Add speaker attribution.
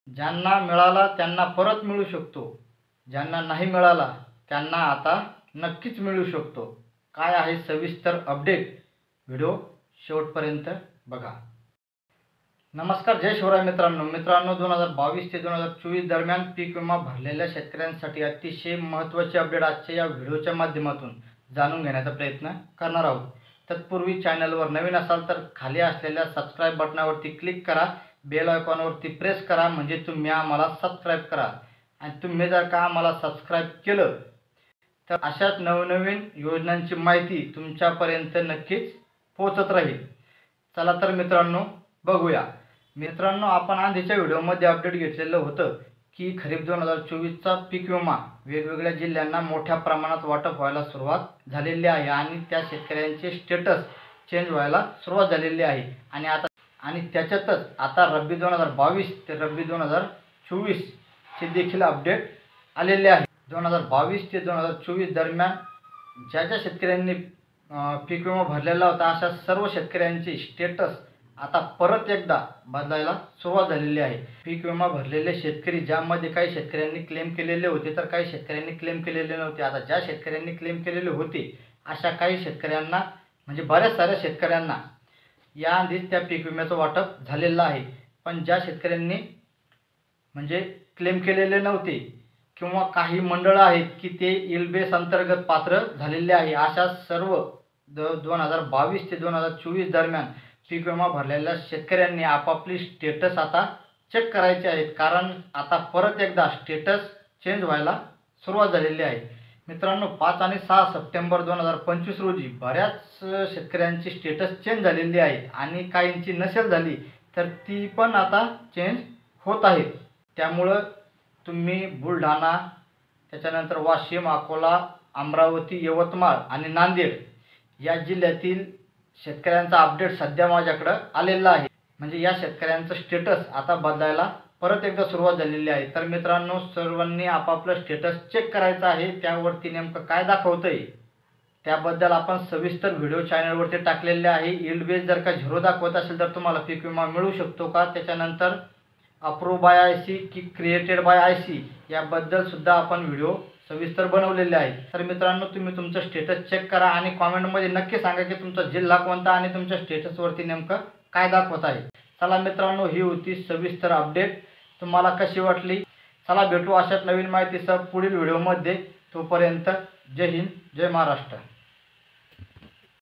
Speaker 1: ज्यांना मिळाला त्यांना परत मिळू शकतो, ज्यांना नाही मिळाला त्यांना आता नक्कीच मिळू शकतो। काय आहे सविस्तर अपडेट, व्हिडिओ शेवटपर्यंत बघा। नमस्कार, जय शिवराय मित्रांनो। 2022 ते 2024 दरम्यान पीक विमा भरलेल्या शेतकऱ्यांसाठी अतिशय महत्त्वाची अपडेट आजच्या या व्हिडिओच्या माध्यमातून जाणून घेण्याचा प्रयत्न करणार आहोत। तत्पूर्वी चॅनलवर नवीन असाल तर खाली असलेल्या सबस्क्राइब बटनावरती क्लिक करा, बेल आयकॉनवरती प्रेस करा, म्हणजे तुम्ही आम्हाला सबस्क्राइब करा। आणि तुम्ही जर का आम्हाला सबस्क्राइब केलं तर अशाच नवनवीन योजनांची माहिती तुमच्यापर्यंत नक्कीच पोहोचत राहील। चला तर मित्रांनो बघूया। मित्रांनो, आपण आधीच्या व्हिडिओमध्ये अपडेट घेतलेलं होतं की खरीप 2024चा पीक विमा वेगवेगळ्या जिल्ह्यांना मोठ्या प्रमाणात वाटप व्हायला सुरुवात झालेली आहे आणि त्या शेतकऱ्यांचे स्टेटस चेंज व्हायला सुरुवात झालेली आहे। आणि त्याच्यातच आता रब्बी 2022 ते रब्बी 2024 चे देखील अपडेट आलेले आहे। 2022 ते 2024 दरम्यान ज्या शेतकऱ्यांनी पीक विमा भरलेला होता अशा सर्व शेतकऱ्यांचे स्टेटस आता परत एकदा बदलायला सुरुवात झालेली आहे। पीक विमा भरलेले शेतकरी, ज्यामध्ये काही शेतकऱ्यांनी क्लेम केलेले होते तर काही शेतकऱ्यांनी क्लेम केलेले नव्हते। आता ज्या शेतकऱ्यांनी क्लेम केलेले होते अशा काही शेतकऱ्यांना, म्हणजे बऱ्याच साऱ्या शेतकऱ्यांना याआधीच त्या पीक विम्याचं वाटप झालेलं आहे। पण ज्या शेतकऱ्यांनी म्हणजे क्लेम केलेले नव्हते किंवा काही मंडळ आहेत की ते इल बेस अंतर्गत पात्र झालेले आहे, अशा सर्व 2022 ते 2024 दरम्यान पीक विमा भरलेल्या शेतकऱ्यांनी आपापली स्टेटस आता चेक करायचे आहेत, कारण आता परत एकदा स्टेटस चेंज व्हायला सुरुवात झालेली आहे। मित्रांनो, 5 आणि 6 सप्टेंबर 2025 रोजी बऱ्याच शेतकऱ्यांची स्टेटस चेंज झालेली आहे आणि काहींची नसेल झाली तर ती पण आता चेंज होत आहे। त्यामुळे तुम्ही बुलढाणा, त्याच्यानंतर वाशिम, अकोला, अमरावती, यवतमाळ आणि नांदेड या जिल्ह्यातील शेतकऱ्यांचा अपडेट सध्या माझ्याकडे आलेला आहे। म्हणजे या शेतकऱ्यांचं स्टेटस आता बदलायला परत एकदा सुरुवात झालेली आहे। तर मित्रांनो, सर्वांनी आपापलं स्टेटस चेक करायचं आहे। त्यावरती नेमकं काय दाखवतंय त्याबद्दल आपण सविस्तर व्हिडिओ चॅनलवरती टाकलेले आहे। यील्ड बेस जर का 0 दाखवत असेल तर तुम्हाला पीक विमा मिळू शकतो का, त्याच्यानंतर अप्रूव्ह बाय आयसी की क्रिएटेड बाय आयसी याबद्दल सुद्धा आपण व्हिडिओ सविस्तर बनवलेले आहे। तर मित्रांनो, तुम्ही तुमचं स्टेटस चेक करा आणि कमेंटमध्ये नक्की सांगा की तुमचा जिल्हा कोणता आणि तुमच्या स्टेटसवरती नेमकं काय दाखवत आहे। चला मित्रांनो, ही होती सविस्तर अपडेट। तुम्हाला कशी वाटली? चला भेटू अशाच नवीन माहितीसह पुढील व्हिडिओमध्ये। तोपर्यंत जय हिंद, जय महाराष्ट्र।